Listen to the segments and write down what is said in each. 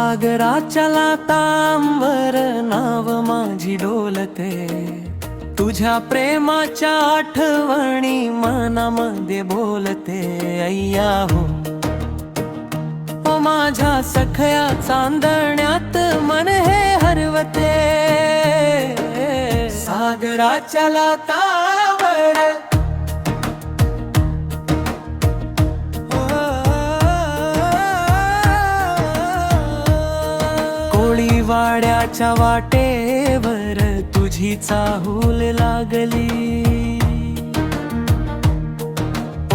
सागराच्या लाटांवर नाव माझी डोलते, तुझ्या प्रेमाच्या आठवणी मनामध्ये बोलते. अय्या हो ओ माझ्या सखया चांदण्यात मन हे हरवते. सागराच्या लाटांवर वाड्याच्या वाटेवर तुझी चाहूल लागली,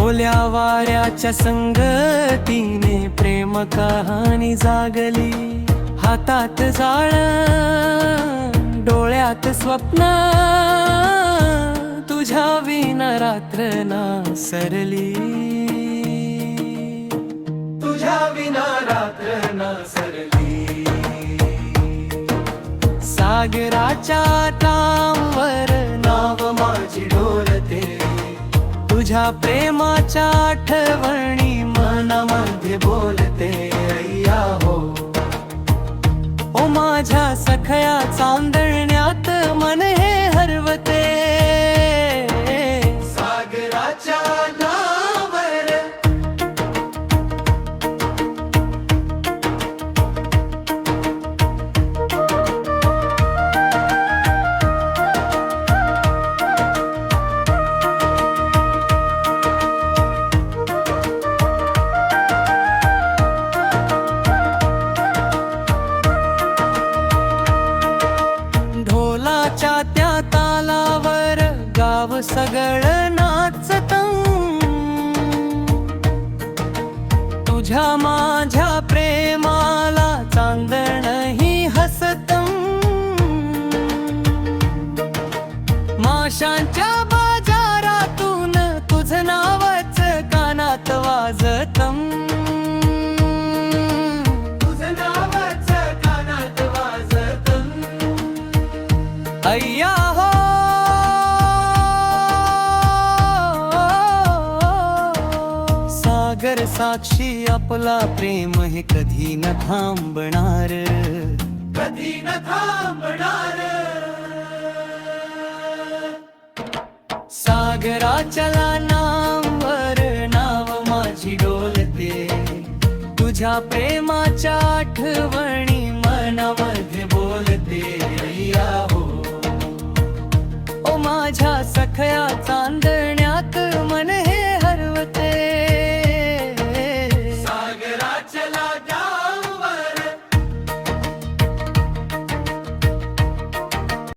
ओल्या वाऱ्याच्या संगतीने प्रेम कहाणी जागली. हातात जाळ डोळ्यात स्वप्न, तुझ्या विना रात्र ना सरली, तुझ्या विना रात्र ना सरली. सागराच्या लाटांवर नाव माझी डोलते, तुझ्या प्रेमाच्या आठवणी मनामध्ये बोलते. अय्या हो ओ माझ्या सखया चांदण्यात मन हे हरवते. सागराच्या लाटांवर त्या तालावर गाव सगळं नाचतं, तुझ्या माझ्या प्रेमाला चांदणही हसतं. माशांच्या बाजारातून तुझं नावच कानात वाजतं, तुझं नावच कानात वाजतं. अय्या हो सागर साक्षी आपला प्रेम हे कधी न थांबणार, कधी न थांबणार. सागराच्या लाटांवर नाव माझी डोलते, तुझ्या प्रेमाच्या आठवणी मनामध्ये बोलते. अय्या हो ओ माझ्या सखया चांदण्या